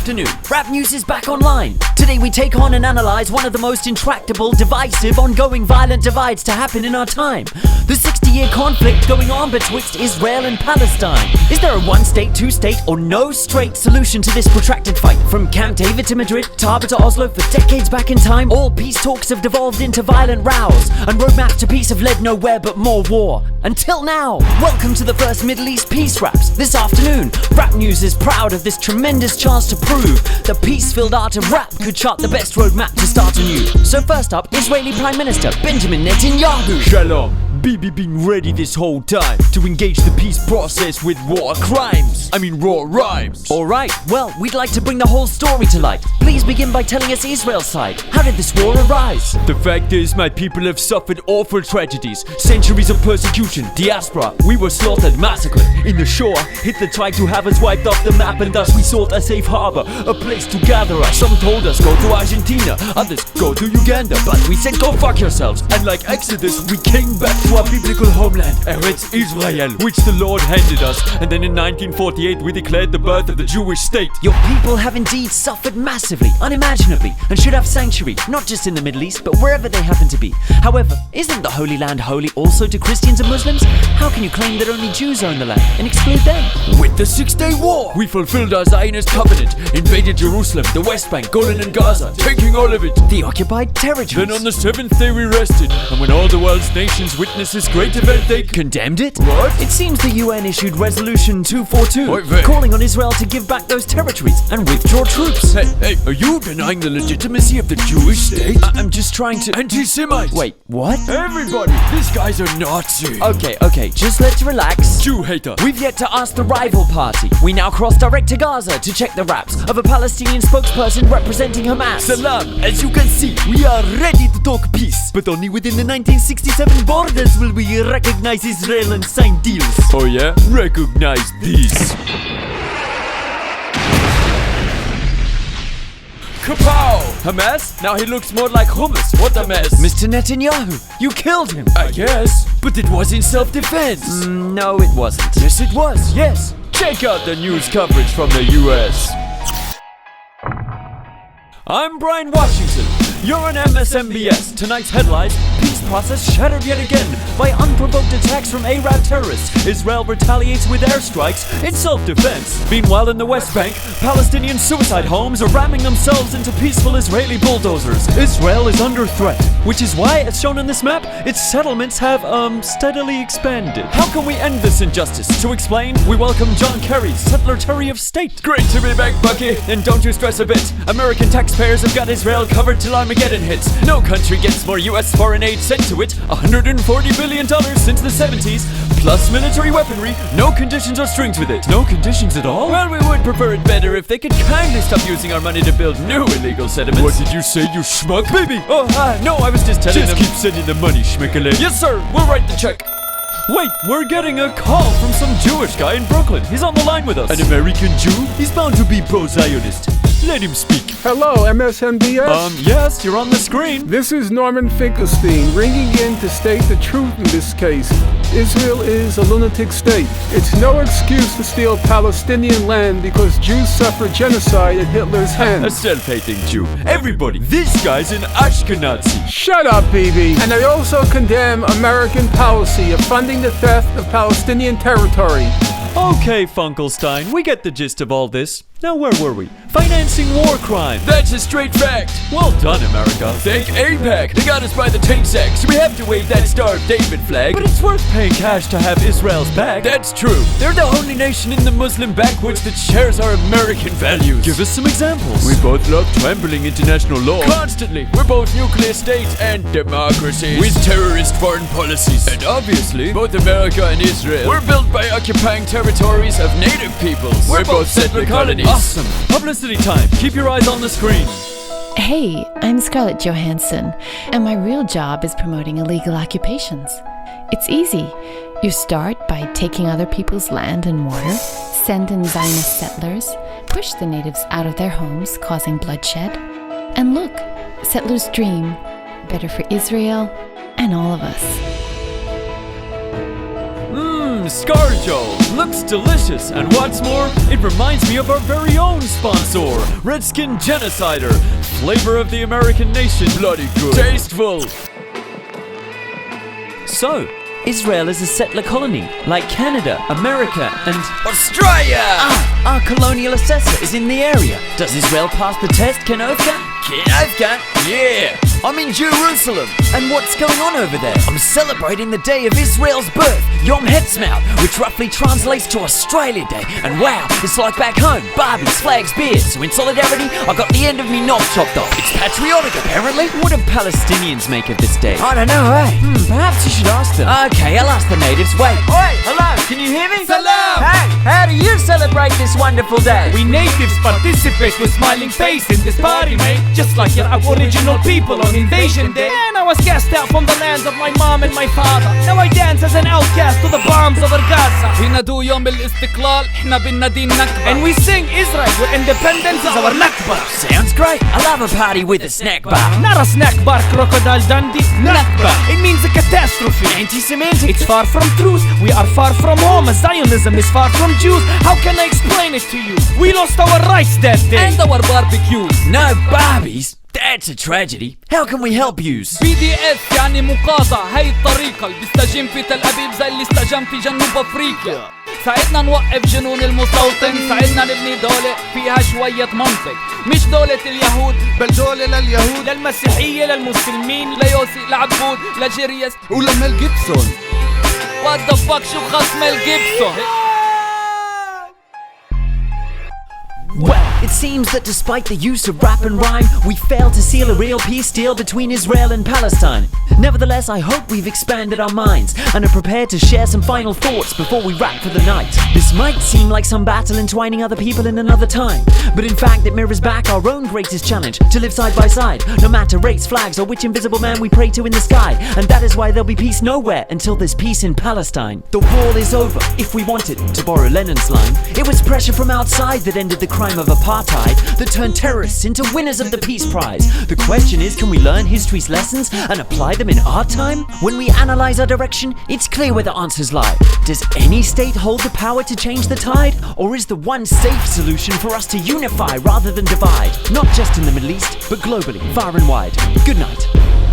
afternoon. Rap News is back online. Today we take on and analyze one of the most intractable, divisive, ongoing violent divides to happen in our time. The 60-year conflict going on betwixt Israel and Palestine. Is there a one-state, two-state, or no straight solution to this protracted fight? From Camp David to Madrid, Taba to Oslo, for decades back in time, all peace talks have devolved into violent rows, and roadmaps to peace have led nowhere but more war. Until now. Welcome to the first Middle East Peace Raps. This afternoon, Rap News is proud of this tremendous chance to prove the peace-filled art of rap could chart the best roadmap to start anew. So first up, Israeli Prime Minister Benjamin Netanyahu. Shalom. Bibi been ready this whole time to engage the peace process with raw rhymes. Alright, well, we'd like to bring the whole story to light. Please begin by telling us Israel's side. How did this war arise? The fact is, my people have suffered awful tragedies, centuries of persecution, diaspora. We were slaughtered, massacred. In the Shoah, Hitler tried to have us wiped off the map, and thus we sought a safe harbor, a place to gather us. Some told us go to Argentina, others go to Uganda, but we said go fuck yourselves. And like Exodus, we came back to our biblical homeland, Eretz Israel, which the Lord handed us. And then in 1948 we declared the birth of the Jewish state. Your people have indeed suffered massively, unimaginably, and should have sanctuary, not just in the Middle East, but wherever they happen to be. However, isn't the Holy Land holy also to Christians and Muslims? How can you claim that only Jews own the land and exclude them? With the Six-Day War, we fulfilled our Zionist covenant, invaded Jerusalem, the West Bank, Golan and Gaza, taking all of it. The occupied territories. Then on the seventh day we rested, and when all the world's nations witnessed this great event, they condemned it? What? It seems the UN issued Resolution 242, Wait. calling on Israel to give back those territories and withdraw troops. Hey, are you denying the legitimacy of the Jewish state? I'm just trying to... Anti-Semite! Wait, what? Everybody, these guys are Nazi! Okay, just let's relax. Jew hater! We've yet to ask the rival party. We now cross direct to Gaza to check the raps of a Palestinian spokesperson representing Hamas. Salam! As you can see, we are ready to talk peace, but only within the 1967 borders will we recognize Israel and sign deals. Oh yeah? Recognize these. Kapow! Hamas? Now he looks more like hummus. What a mess. Mr. Netanyahu, you killed him. I guess. But it was in self-defense. No, it wasn't. Yes, it was. Yes. Check out the news coverage from the US. I'm Brian Washington. You're on MSNBS. Tonight's headlines: peace process shattered yet again by unprovoked attacks from Arab terrorists. Israel retaliates with airstrikes in self-defense. Meanwhile, in the West Bank, Palestinian suicide homes are ramming themselves into peaceful Israeli bulldozers. Israel is under threat, which is why, as shown on this map, its settlements have, steadily expanded. How can we end this injustice? To explain, we welcome John Kerry, Secretary of State. Great to be back, Bucky. And don't you stress a bit. American taxpayers have got Israel covered till Armageddon hits. No country gets more US foreign aid sent to it. $140 billion since the 70s, plus military weaponry. No conditions or strings with it. No conditions at all? Well, we would prefer it better if they could kindly stop using our money to build new illegal settlements. What did you say, you schmuck? Baby! Oh, no, I was just telling them. Just keep sending the money, schmickele. Yes, sir. We'll write the check. Wait, we're getting a call from some Jewish guy in Brooklyn. He's on the line with us. An American Jew? He's bound to be pro-Zionist. Let him speak. Hello, MSNBS? Yes, you're on the screen. This is Norman Finkelstein, ringing in to state the truth in this case. Israel is a lunatic state. It's no excuse to steal Palestinian land because Jews suffer genocide at Hitler's A hands. self-hating Jew. Everybody, this guy's an Ashkenazi. Shut up, BB. And I also condemn American policy of funding the theft of Palestinian territory. Okay, Funkelstein, we get the gist of all this. Now where were we? Financing war crimes. That's a straight fact. Well done, America. Thank AIPAC. They got us by the taint sack, so we have to wave that Star of David flag. But it's worth paying cash to have Israel's back. That's true. They're the only nation in the Muslim backwoods that shares our American values. Give us some examples. We both love trampling international law. Constantly. We're both nuclear states and democracies with terrorist foreign policies. And obviously, both America and Israel were built by occupying territories of native peoples. We're both settler colonies. Awesome. Publicity time. Keep your eyes on the screen. Hey, I'm Scarlett Johansson, and my real job is promoting illegal occupations. It's easy. You start by taking other people's land and water, send in Zionist settlers, push the natives out of their homes, causing bloodshed. And look, settlers' dream, better for Israel and all of us. Scarjo. Looks delicious, and what's more, it reminds me of our very own sponsor, Redskin Genocider. Flavor of the American nation. Bloody good. Tasteful. So, Israel is a settler colony, like Canada, America, and Australia! our colonial assessor is in the area. Does Israel pass the test, Kenovka? Kenovka? Yeah! I'm in Jerusalem. And what's going on over there? I'm celebrating the day of Israel's birth, Yom Hetzmaut, which roughly translates to Australia Day. And wow, it's like back home, Barbies, flags, beers. So in solidarity, I got the end of me knob chopped off. It's patriotic, apparently. What do Palestinians make of this day? I don't know, eh? Perhaps you should ask them. Okay, I'll ask the natives. Wait. Oi, hello, can you hear me? Salam! Hey, how do you celebrate this wonderful day? We natives participate with smiling face in this party, mate. Just like your aboriginal people on Invasion Day. And I was cast out from the lands of my mom and my father. Now I dance as an outcast to the bombs over Gaza. بينادوا يوم الاستقلال احنا بننادي النكبة. And we sing Israel where independence is our Nakba. Sounds great. I love a party with a snack bar. Not a snack bar, Crocodile Dundee. Nakba. It means a catastrophe. Anti-Semitic. It's far from truth. We are far from home. Zionism is far from Jews. How can I explain it to you? We lost our rights that day. And our barbecues. No Barbies? That's a tragedy. How can we help yous? BDS يعني مقاطعة. هاي الطريقة اللي بيستجم في تل أبيب زي اللي استجم في جنوب أفريقيا. ساعدنا نوقف جنون المستوطن. ساعدنا نبني دولة فيها شوية منطق. مش دولة اليهود بل دولة لليهود للمسيحية للمسلمين ليوسي لعبود لجيريس ولميل جيبسون. What the fuck شو خص ميل جيبسون. Well, it seems that despite the use of rap and rhyme, we failed to seal a real peace deal between Israel and Palestine. Nevertheless, I hope we've expanded our minds and are prepared to share some final thoughts before we wrap for the night. This might seem like some battle entwining other people in another time, but in fact it mirrors back our own greatest challenge, to live side by side, no matter race, flags, or which invisible man we pray to in the sky. And that is why there'll be peace nowhere until there's peace in Palestine. The wall is over, if we wanted, to borrow Lenin's line. It was pressure from outside that ended the crime of apartheid, that turned terrorists into winners of the Peace Prize. The question is, can we learn history's lessons and apply them in our time? When we analyze our direction, it's clear where the answers lie. Does any state hold the power to change the tide? Or is the one safe solution for us to unify rather than divide? Not just in the Middle East, but globally, far and wide. Good night.